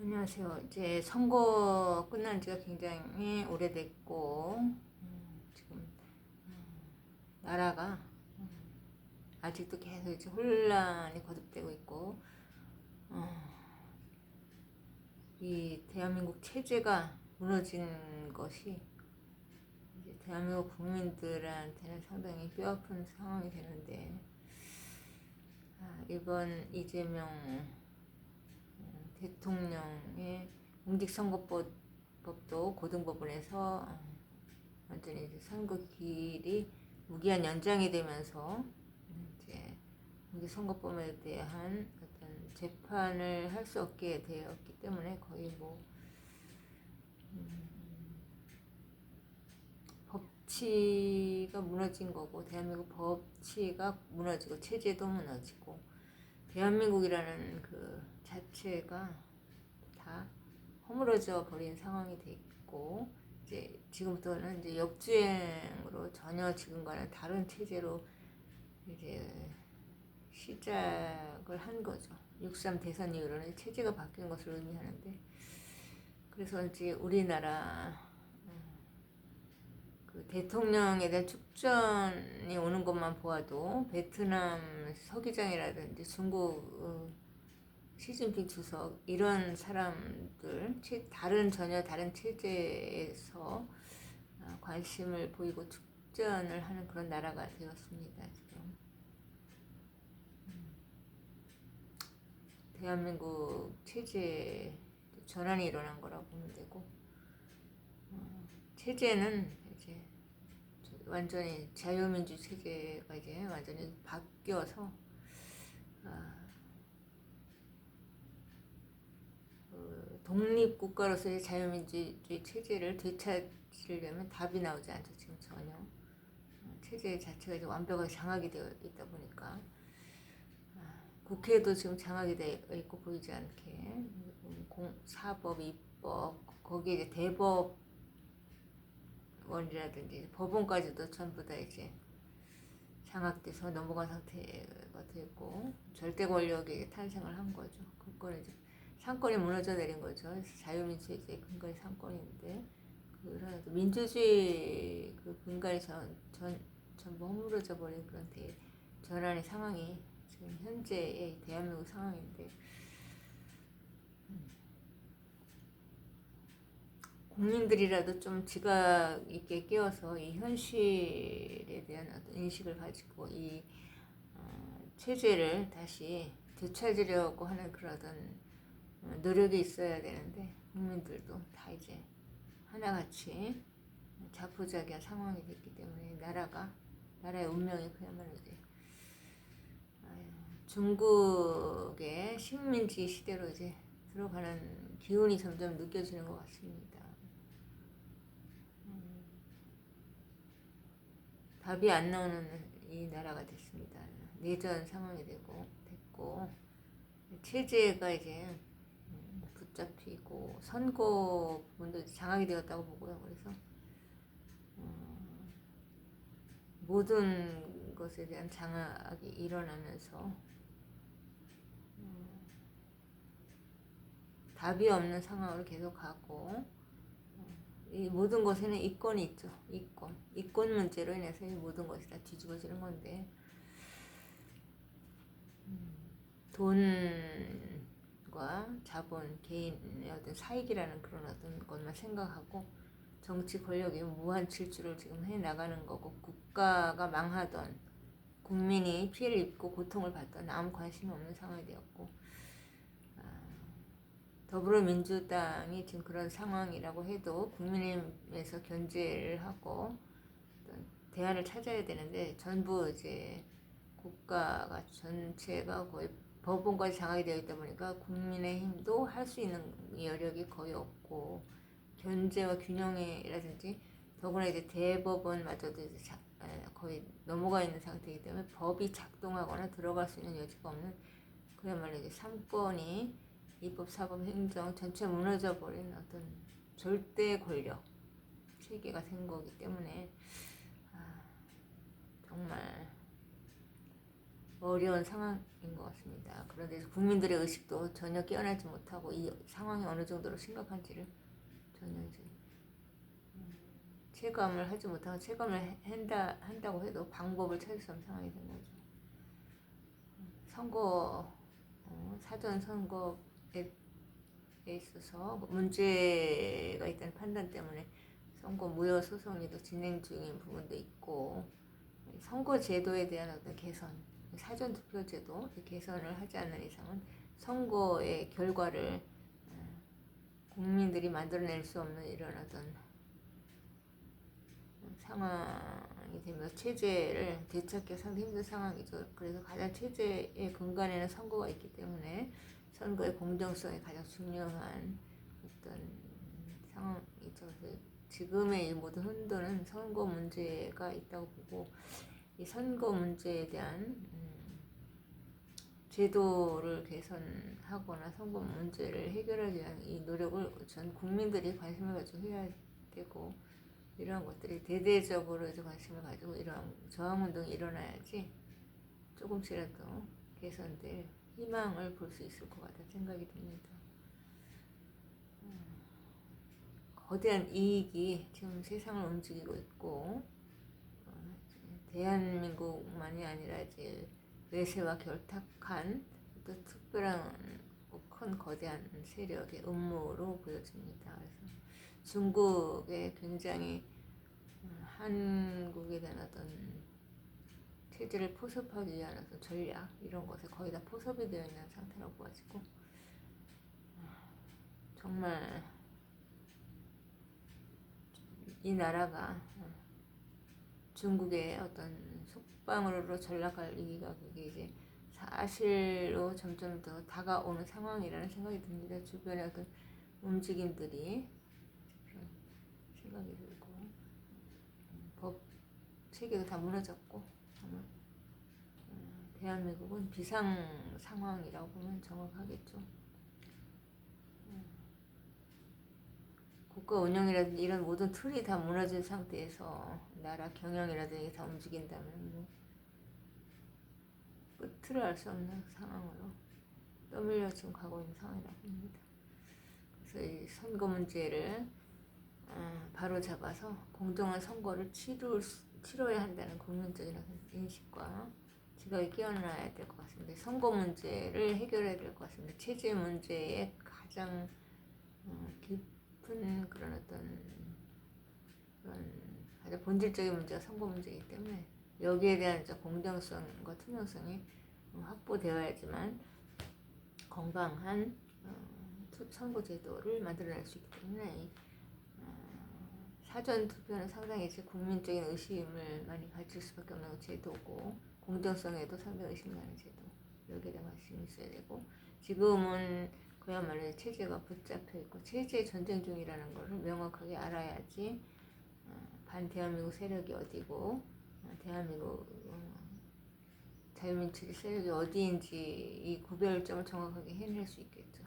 안녕하세요. 이제 선거 끝난 지가 굉장히 오래됐고, 지금 나라가 아직도 계속 이제 혼란이 거듭되고 있고, 이 대한민국 체제가 무너진 것이 이제 대한민국 국민들한테는 상당히 뼈아픈 상황이 되는데, 이번 이재명 대통령의 공직선거법도 고등법원에서 완전히 이제 선거길이 무기한 연장이 되면서 이제 공직선거법에 대한 어떤 재판을 할 수 없게 되었기 때문에 거의 뭐 법치가 무너진 거고, 대한민국 법치가 무너지고 체제도 무너지고, 대한민국이라는 그 자체가 다 허물어져 버린 상황이 돼 있고, 이제 지금부터는 이제 역주행으로 전혀 지금과는 다른 체제로 이제 시작을 한 거죠. 6.3 대선 이후로는 체제가 바뀐 것을 의미하는데, 그래서 이제 우리나라 그 대통령에 대한 축전이 오는 것만 보아도 베트남 서기장이라든지 중국 시진핑 주석 이런 사람들 전혀 다른 체제에서 관심을 보이고 축전을 하는 그런 나라가 되었습니다. 지금 대한민국 체제 전환이 일어난 거라고 보면 되고, 체제는 이제 완전히 자유민주 체제가 이제 완전히 바뀌어서 독립국가로서의 자유민주주의 체제를 되찾으려면 답이 나오지 않죠. 지금 전혀 체제 자체가 이제 완벽하게 장악이 되어 있다 보니까 국회도 지금 장악이 되어 있고 보이지 않게 사법, 입법, 거기에 이제 대법원이라든지 법원까지도 전부 다 이제 장악돼서 넘어간 상태가 되고 절대 권력이 탄생을 한 거죠. 그거는 이제 상권이 무너져 내린 거죠. 자유민주주의 근간이 상권인데 그런 민주주의 그 근간이 전부 허물어져 버린 그런 전환의 상황이 지금 현재의 대한민국 상황인데, 국민들이라도 좀 지각 있게 깨어서 이 현실에 대한 어떤 인식을 가지고 이 체제를 다시 되찾으려고 하는 그런 노력이 있어야 되는데, 국민들도 다 이제 하나같이 자포자기한 상황이 됐기 때문에 나라의 운명이 그야말로 이제 중국의 식민지 시대로 이제 들어가는 기운이 점점 느껴지는 것 같습니다. 답이 안 나오는 이 나라가 됐습니다. 내전 상황이 됐고 체제가 이제 붙잡히고 선거 부분도 장악이 되었다고 보고요. 그래서 모든 것에 대한 장악이 일어나면서 답이 없는 상황으로 계속 가고, 이 모든 것에는 이권이 있죠. 이권 문제로 인해서 이 모든 것이 다 뒤집어지는 건데, 돈과 자본, 개인의 어떤 사익이라는 그런 어떤 것만 생각하고 정치 권력이 무한 질주를 지금 해 나가는 거고, 국가가 망하던 국민이 피해를 입고 고통을 받던 아무 관심이 없는 상황이 되었고, 더불어민주당이 지금 그런 상황이라고 해도 국민의힘에서 견제를 하고 대안을 찾아야 되는데, 전부 이제 국가가 전체가 거의 법원까지 장악이 되어 있다 보니까 국민의힘도 할 수 있는 여력이 거의 없고, 견제와 균형이라든지 더구나 이제 대법원마저도 이제 거의 넘어가 있는 상태이기 때문에 법이 작동하거나 들어갈 수 있는 여지가 없는, 그야말로 이제 삼권이 입법, 사법, 행정 전체 무너져 버린 어떤 절대 권력 체계가 된 거기 때문에 정말 어려운 상황인 것 같습니다. 그런데 국민들의 의식도 전혀 깨어나지 못하고 이 상황이 어느 정도로 심각한지를 전혀 이제 체감을 하지 못하고 체감을 한다고 해도 방법을 찾을 수 없는 상황이 된 거죠. 선거, 사전 선거에 있어서 문제가 있다는 판단 때문에 선거 무효 소송이 진행 중인 부분도 있고, 선거 제도에 대한 어떤 개선, 사전 투표 제도 개선을 하지 않는 이상은 선거의 결과를 국민들이 만들어낼 수 없는 이런 어떤 상황이 되면서 체제를 되찾기 상당히 힘든 상황이죠. 그래서 가장 체제의 근간에는 선거가 있기 때문에 선거의 공정성이 가장 중요한 어떤 상황이죠. 그래서 지금의 이 모든 혼돈은 선거 문제가 있다고 보고, 이 선거 문제에 대한 제도를 개선하거나 선거 문제를 해결하기 위한 이 노력을 전 국민들이 관심을 가지고 해야 되고, 이러한 것들이 대대적으로 이제 관심을 가지고 이러한 저항운동이 일어나야지 조금씩이라도 개선될 희망을 볼 수 있을 것 같다는 생각이 듭니다. 거대한 이익이 지금 세상을 움직이고 있고, 대한민국만이 아니라 이제 외세와 결탁한 또 특별한 큰 거대한 세력의 음모로 보여집니다. 그래서 중국의 굉장히 한국에 대한 어떤 체제를 포섭하기 위한 어떤 전략 이런 것에 거의 다 포섭이 되어 있는 상태라고 보아지고, 정말 이 나라가 중국의 어떤 속방으로 전락할 위기가 그게 이제 사실로 점점 더 다가오는 상황이라는 생각이 듭니다. 주변의 어떤 움직임들이 그런 생각이 들고, 법 체계도 다 무너졌고, 정말 대한민국은 비상 상황이라고 보면 정확하겠죠. 국가 운영이라든지 이런 모든 틀이 다 무너진 상태에서 나라 경영이라든지 다 움직인다면 뭐 끝을 알 수 없는 상황으로 떠밀려 지금 가고 있는 상황이라고 봅니다. 그래서 이 선거 문제를 바로 잡아서 공정한 선거를 치러야 한다는 국민적인 인식과 지각이 깨어나야 될 것 같습니다. 선거 문제를 해결해야 될 것 같습니다. 체제 문제의 가장 깊은 그런 어떤 가장 본질적인 문제가 선거 문제이기 때문에 여기에 대한 공정성과 투명성이 확보되어야지만 건강한 선거 제도를 만들어낼 수 있기 때문에 사전 투표는 상당히 이제 국민적인 의심을 많이 가질 수밖에 없는 제도고, 공정성에도 상당히 의심이 가는 제도, 여기에 대한 관심이 있어야 되고, 지금은 그야말로 체제가 붙잡혀 있고 체제 전쟁 중이라는 것을 명확하게 알아야지 반대한민국 세력이 어디고 대한민국 자유민주주의 세력이 어디인지 이 구별점을 정확하게 해낼 수 있겠죠.